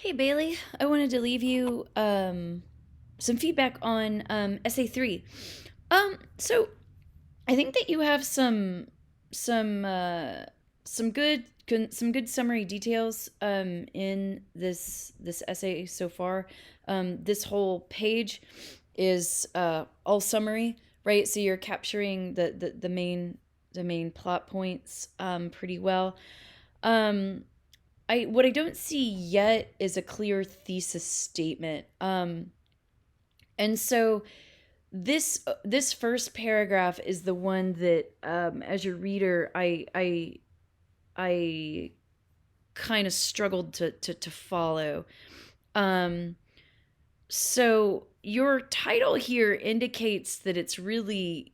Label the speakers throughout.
Speaker 1: Hey Bailey, I wanted to leave you some feedback on essay three. So I think that you have some uh, some good summary details in this essay so far. This whole page is all summary, right? So you're capturing the main plot points pretty well. Um, I what I don't see yet is a clear thesis statement. And so this first paragraph is the one that, as your reader, I kind of struggled to follow. Um, so your title here indicates that it's really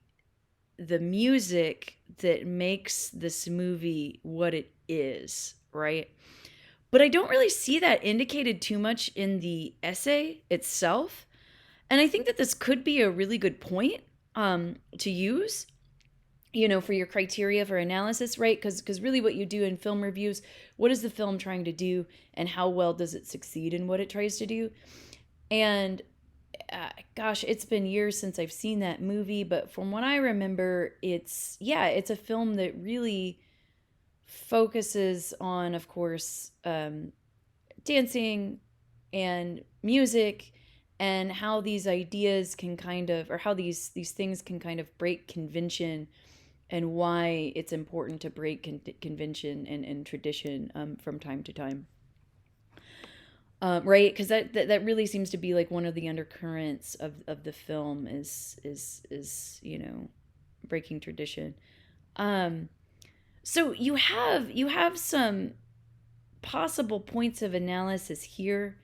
Speaker 1: the music that makes this movie what it is, right? But I don't really see that indicated too much in the essay itself. And I think that this could be a really good point to use, for your criteria for analysis, right? Because really what you do in film reviews, what is the film trying to do and how well does it succeed in what it tries to do? And gosh, it's been years since I've seen that movie, but from what I remember, it's a film that really focuses on, of course, dancing and music and how these ideas can kind of, or how these things can kind of break convention, and why it's important to break convention and tradition from time to time. Right, because that really seems to be like one of the undercurrents of the film is breaking tradition. Um, so you have some possible points of analysis here,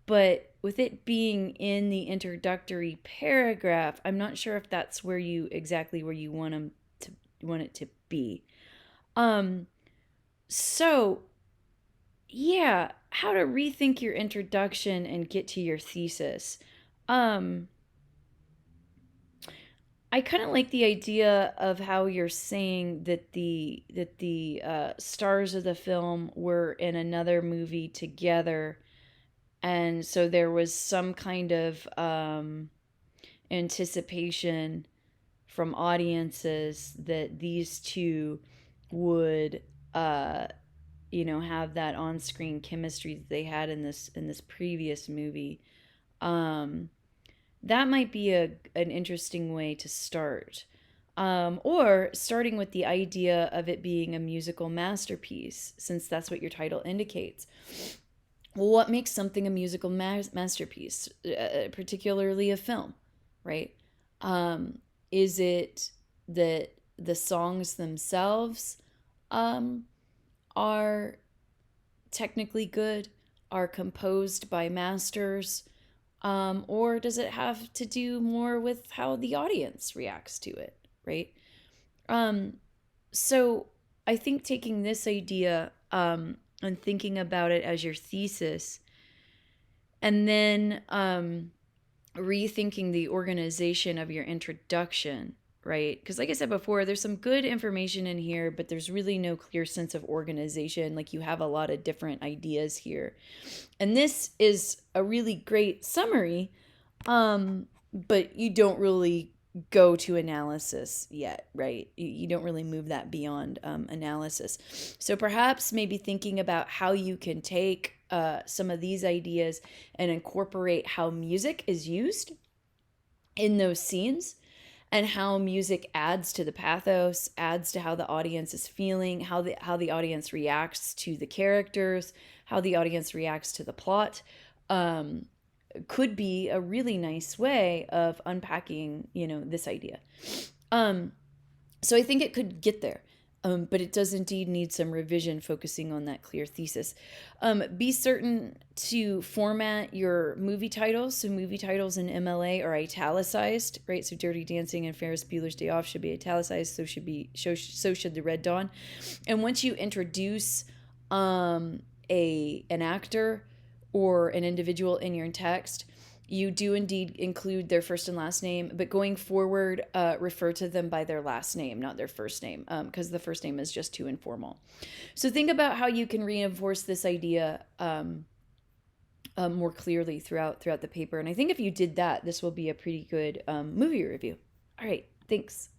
Speaker 1: but with it being in the introductory paragraph, I'm not sure if that's where you want it to be. Um, so yeah, how to rethink your introduction and get to your thesis. Um, I kind of like the idea of how you're saying that the stars of the film were in another movie together, and so there was some kind of anticipation from audiences that these two would uh have that on-screen chemistry that they had in this previous movie. um that might be an interesting way to start, or starting with the idea of it being a musical masterpiece, since that's what your title indicates. Well, what makes something a musical masterpiece, particularly a film, right? Is it that the songs themselves um, are technically good, are composed by masters, or does it have to do more with how the audience reacts to it, right? Um, so I think taking this idea and thinking about it as your thesis, and then rethinking the organization of your introduction, right? Because, like I said before, there's some good information in here, but there's really no clear sense of organization. Like, you have a lot of different ideas here. And this is a really great summary, but you don't really go to analysis yet, right? You don't really move that beyond analysis. So perhaps maybe thinking about how you can take some of these ideas and incorporate how music is used in those scenes, and how music adds to the pathos, adds to how the audience is feeling, how the audience reacts to the characters, how the audience reacts to the plot. Um, could be a really nice way of unpacking, this idea. Um, so I think it could get there. But it does indeed need some revision focusing on that clear thesis. Be certain to format your movie titles. So movie titles in MLA are italicized, right? So Dirty Dancing and Ferris Bueller's Day Off should be italicized. So should The Red Dawn. And once you introduce an actor or an individual in your text, you do indeed include their first and last name, but going forward, refer to them by their last name, not their first name, because the first name is just too informal. So think about how you can reinforce this idea more clearly throughout the paper. And I think if you did that, this will be a pretty good movie review. All right, thanks.